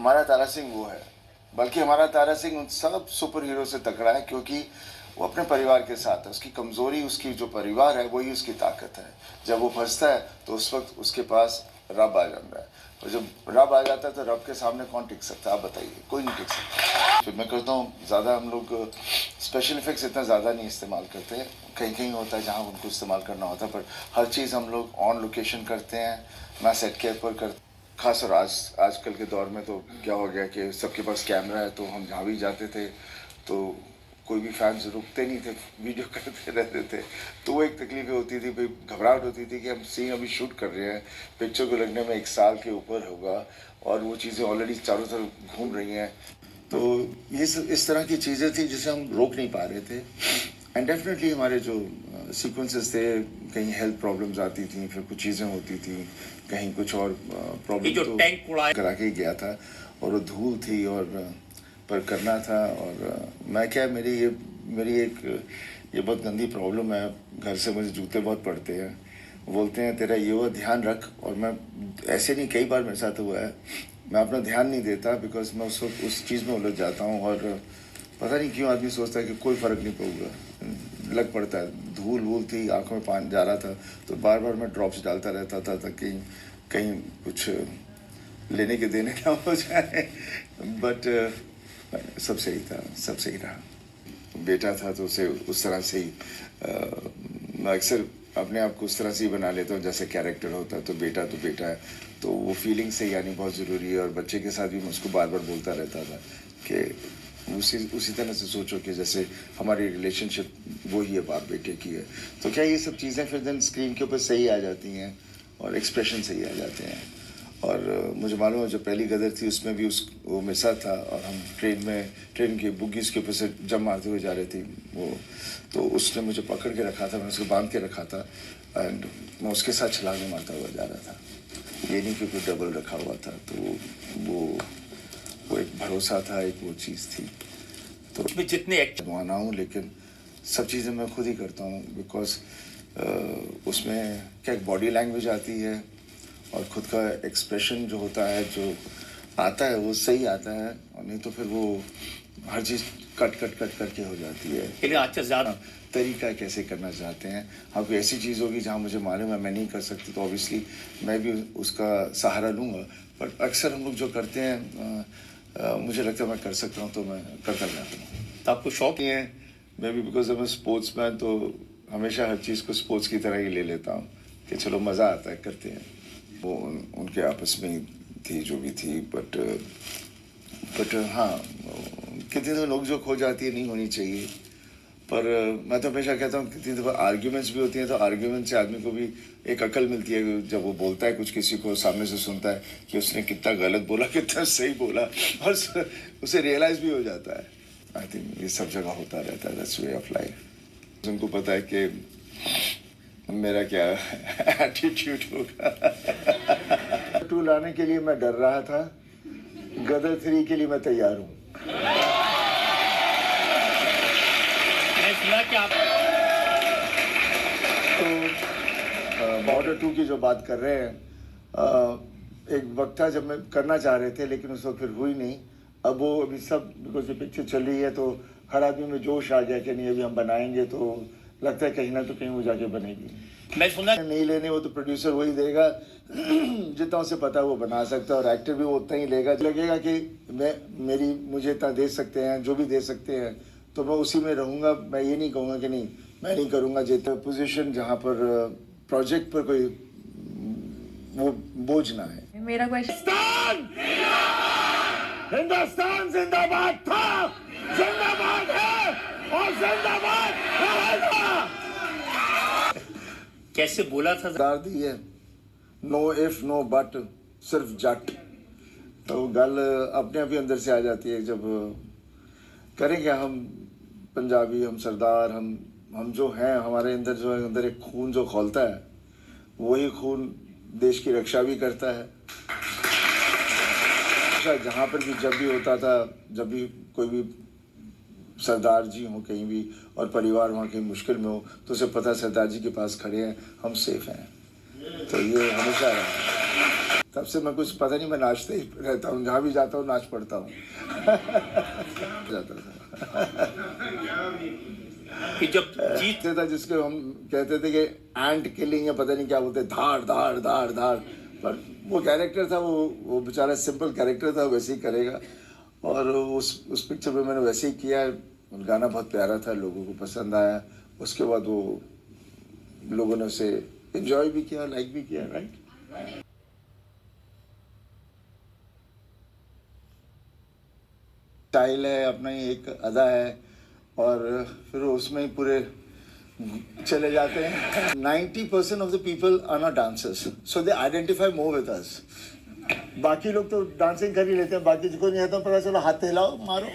हमारा तारा सिंह वो है, बल्कि हमारा तारा सिंह उन सब सुपर हीरो से तगड़ा है, क्योंकि वो अपने परिवार के साथ है। उसकी कमज़ोरी उसकी जो परिवार है वही उसकी ताकत है। जब वो फंसता है तो उस वक्त उसके पास रब आ जाता है, और जब रब आ जाता है तो रब के सामने कौन टिक सकता है? आप बताइए, कोई नहीं टिक सकता। फिर मैं करता हूँ ज़्यादा, हम लोग स्पेशल इफेक्ट्स इतना ज़्यादा नहीं इस्तेमाल करते। कहीं कहीं होता है जहाँ उनको इस्तेमाल करना होता है, पर हर चीज़ हम लोग ऑन लोकेशन करते हैं, ना सेट के ऊपर करते। खास और आजकल के दौर में तो क्या हो गया कि सबके पास कैमरा है, तो हम जहाँ भी जाते थे तो कोई भी फैंस रुकते नहीं थे, वीडियो करते रहते थे। तो वो एक तकलीफ होती थी, भाई घबराहट होती थी कि हम सीन अभी शूट कर रहे हैं, पिक्चर को लगने में 1 साल के ऊपर होगा और वो चीज़ें ऑलरेडी चारों तरफ घूम रही हैं। तो ये इस तरह की चीज़ें थी जिसे हम रोक नहीं पा रहे थे। एंड डेफिनेटली हमारे जो सीक्वेंसेस थे, कहीं हेल्थ प्रॉब्लम्स आती थी, फिर कुछ चीज़ें होती थी, कहीं कुछ और प्रॉब्लम तो करा के ही गया था, और वो धूल थी और पर करना था। और मैं क्या, मेरी एक ये बहुत गंदी प्रॉब्लम है, घर से मुझे जूते बहुत पड़ते हैं, बोलते हैं तेरा ये वो ध्यान रख, और मैं ऐसे नहीं, कई बार मेरे साथ हुआ है, मैं अपना ध्यान नहीं देता, बिकॉज मैं उस चीज़ में उलझ जाता हूँ। और पता नहीं क्यों आदमी सोचता है कि कोई फ़र्क नहीं पड़ेगा, लग पड़ता है। धूल वूल थी, आंखों में पानी जा रहा था, तो बार बार मैं ड्रॉप्स डालता रहता था ताकि कहीं कुछ लेने के देने ना हो जाए। बट सब सही था, सब सही रहा। बेटा था तो उसे उस तरह से ही मैं अक्सर अपने आप को उस तरह से ही बना लेता हूँ जैसे कैरेक्टर होता है। तो बेटा है, तो वो फीलिंग से यानी बहुत ज़रूरी है। और बच्चे के साथ भी मैं उसको बार बार बोलता रहता था कि उसी तरह से सोचो कि जैसे हमारी रिलेशनशिप वो ही है, बाप बेटे की है। तो क्या ये सब चीज़ें फिर दिन स्क्रीन के ऊपर सही आ जाती हैं और एक्सप्रेशन सही आ जाते हैं। और मुझे मालूम है जो पहली गदर थी उसमें भी वो मिसा था, और हम ट्रेन की बुग्गीज़ के ऊपर से जम मारते हुए जा रहे थे वो, तो उसने मुझे पकड़ के रखा था, मैं उसको बांध के रखा था, एंड मैं उसके साथ छलांगे मारता हुआ जा रहा था। ये नहीं कि कोई डबल रखा हुआ था। तो वो एक भरोसा था, एक वो चीज़ थी। तो मैं जितने माना हूँ, लेकिन सब चीज़ें मैं खुद ही करता हूँ, बिकॉज उसमें क्या एक बॉडी लैंग्वेज आती है, और खुद का एक्सप्रेशन जो होता है, जो आता है वो सही आता है, और नहीं तो फिर वो हर चीज़ कट करके हो जाती है। लेकिन अच्छा ज़्यादा तरीका कैसे करना चाहते हैं। हाँ, कोई ऐसी चीज़ होगी जहाँ मुझे मालूम है मैं नहीं कर सकती, तो ऑब्वियसली मैं भी उसका सहारा लूँगा। बट अक्सर हम लोग जो करते हैं, मुझे लगता है मैं कर सकता हूँ, तो मैं करता जाता हूँ। तो आपको शौक नहीं है, मैं भी बिकॉज मैं स्पोर्ट्स मैन, तो हमेशा हर चीज़ को स्पोर्ट्स की तरह ही ले लेता हूँ कि चलो मज़ा आता है, करते हैं। वो उनके आपस में ही थी जो भी थी। बट हाँ, कितने तो लोग जो खो जाती है नहीं होनी चाहिए। पर मैं तो हमेशा कहता हूँ कितनी दफ़ा आर्ग्यूमेंट्स भी होती हैं, तो आर्ग्यूमेंट से आदमी को भी एक अकल मिलती है। जब वो बोलता है कुछ, किसी को सामने से सुनता है कि उसने कितना गलत बोला, कितना सही बोला, और उसे रियलाइज़ भी हो जाता है। आई थिंक ये सब जगह होता रहता है, दैट्स वे ऑफ लाइफ। उनको पता है कि मेरा क्या एटीट्यूड होगा। 2 लाने के लिए मैं डर रहा था, गदर 3 के लिए मैं तैयार हूँ। मैं सुना कि आप तो बॉर्डर 2 की जो बात कर रहे हैं, एक वक्त था जब मैं करना चाह रहे थे, लेकिन उस वक्त फिर हुई नहीं। अब वो अभी सब, बिकॉज ये पिक्चर चल रही है, तो हर आदमी में जोश आ गया कि नहीं अभी हम बनाएंगे, तो लगता है कहीं ना तो कहीं वो जाके बनेगी। मैं सुना नहीं लेने, वो तो प्रोड्यूसर वही देगा जितना उसे पता है वो बना सकता है, और एक्टर भी वो उतना ही लेगा। लगेगा कि मुझे इतना दे सकते हैं, जो भी दे सकते हैं, तो मैं उसी में रहूँगा। मैं ये नहीं कहूँगा कि नहीं मैं नहीं करूँगा। जितना पोजीशन जहाँ पर प्रोजेक्ट पर कोई वो बोझ ना है। मेरा क्वेश्चन, हिंदुस्तान जिंदाबाद था, जिंदाबाद है और जिंदाबाद रहेगा। कैसे बोला था दार दी है, नो इफ नो बट, सिर्फ जट। तो गल अपने आप ही अंदर से आ जाती है। जब करें क्या, हम पंजाबी, हम सरदार, हम जो हैं, हमारे अंदर जो है, अंदर एक खून जो खौलता है, वही खून देश की रक्षा भी करता है। जहाँ पर भी जब भी होता था, जब भी कोई भी सरदार जी हो कहीं भी, और परिवार वहाँ कहीं मुश्किल में हो, तो उसे पता सरदार जी के पास खड़े हैं, हम सेफ हैं। तो ये हमेशा रहा। तब से मैं कुछ पता नहीं, मैं नाचते ही रहता हूँ, जहाँ भी जाता हूँ नाच पड़ता हूँ। जाता था कि जब जीत था जिसको हम कहते थे कि एंट किलिंग या पता नहीं क्या बोलते, धाड़ धाड़ धाड़ धाड़, पर वो कैरेक्टर था, वो बेचारा सिंपल कैरेक्टर था, वैसे ही करेगा। और उस पिक्चर में मैंने वैसे ही किया। गाना बहुत प्यारा था, लोगों को पसंद आया। उसके बाद वो लोगों ने उसे एंजॉय भी किया, लाइक भी किया, राइट। स्टाइल है, अपना ही एक अदा है, और फिर उसमें ही पूरे चले जाते हैं। 90% of the people are not dancers, so they identify more with us. बाकी लोग तो डांसिंग कर ही लेते हैं, बाकी जिसको नहीं आता पता चलो हाथ हिलाओ मारो।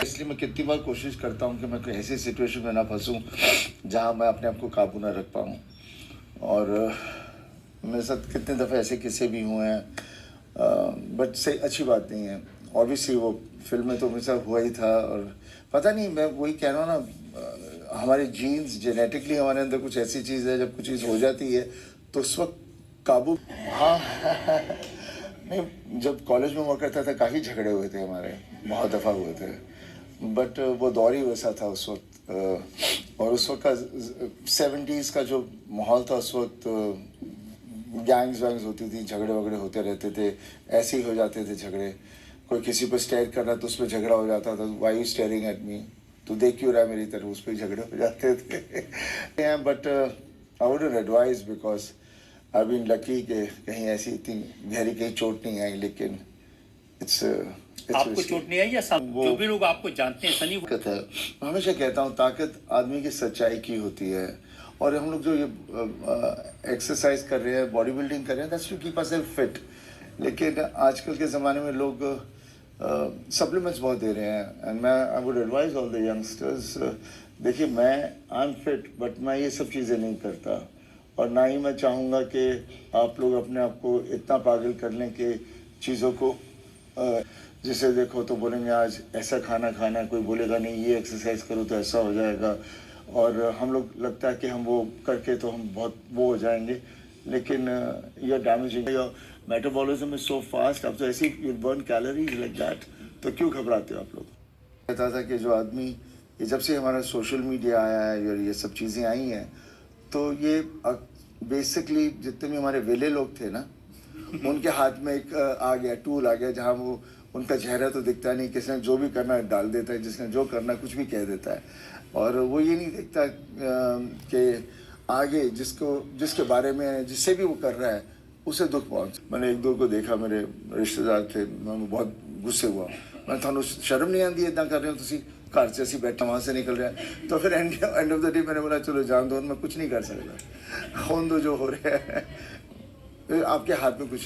इसलिए मैं कितनी बार कोशिश करता हूँ कि मैं कोई ऐसी सिचुएशन में ना फंसूँ जहाँ मैं अपने आप को काबू ना रख पाऊँ। और मेरे साथ कितने दफ़े ऐसे किस्से भी हुए हैं, बट सही अच्छी बात नहीं है। ऑब्वियसली वो फिल्म में तो मेरे साथ हुआ ही था, और पता नहीं, मैं वही कह रहा हूँ ना, हमारे जीन्स जेनेटिकली हमारे अंदर कुछ ऐसी चीज़ है, जब कुछ चीज़ हो जाती है तो उस वक्त काबू। हाँ नहीं, जब कॉलेज में हुआ करता था काफ़ी झगड़े हुए थे हमारे, बहुत दफ़ा हुए थे, बट वो दौर ही वैसा था उस वक्त। और उस वक्त का 70s का जो माहौल था उस वक्त, गैंग्स वैंग्स होती थी, झगड़े वगड़े होते रहते थे, ऐसे ही हो जाते थे झगड़े। कोई किसी पर स्टेयर कर रहा तो उस पर झगड़ा हो जाता था, why you staring at me, तो देख क्यों रहा है मेरी तरफ, उस पर झगड़े हो जाते थे। But I wouldn't advise, because I been lucky कि कहीं ऐसी इतनी गहरी कहीं चोट नहीं आई, लेकिन इट्स आपको चोट नहीं आई या जो भी लोग आपको जानते हैं सनी ताकत है। मैं हमेशा कहता हूँ ताकत आदमी की सच्चाई की होती है, और हम लोग जो ये एक्सरसाइज कर रहे हैं, बॉडी बिल्डिंग कर रहे हैं, that's to keep ourselves fit. लेकिन आजकल के ज़माने में लोग सप्लीमेंट्स बहुत दे रहे हैं, एंड मैं I would advise all the youngsters, देखिए मैं आई एम फिट, बट मैं ये सब चीज़ें नहीं करता, और ना ही मैं चाहूँगा कि आप लोग अपने आप को इतना पागल कर लें कि चीज़ों को जिसे देखो तो बोलेंगे आज ऐसा खाना खाना है, कोई बोलेगा नहीं ये एक्सरसाइज करो तो ऐसा हो जाएगा, और हम लोग लगता है कि हम वो करके तो हम बहुत वो हो जाएंगे, लेकिन you are damaging your metabolism is so fast. अब तो ऐसी you burn calories like that, तो क्यों घबराते हो आप लोग। कहता था कि जो आदमी, ये जब से हमारा सोशल मीडिया आया है और ये सब चीज़ें आई हैं, तो ये बेसिकली जितने भी हमारे वेले लोग थे ना, उनके हाथ में एक आ गया टूल आ गया, जहाँ वो उनका चेहरा तो दिखता नहीं, किसने जो भी करना डाल देता है, जिसने जो करना कुछ भी कह देता है, और वो ये नहीं देखता कि आगे जिसके बारे में जिससे भी वो कर रहा है उसे दुख पहुँच। मैंने एक दो को देखा, मेरे रिश्तेदार थे, मैं बहुत गुस्से हुआ, मैं थानू शर्म नहीं आती इतना कर रहे हो तुम, घर से असी बैठा वहाँ से निकल रहा है, तो फिर एंड ऑफ द डे मैंने बोला चलो जान दो, मैं कुछ नहीं कर सकता, होने दो जो हो रहा है, आपके हाथ में कुछ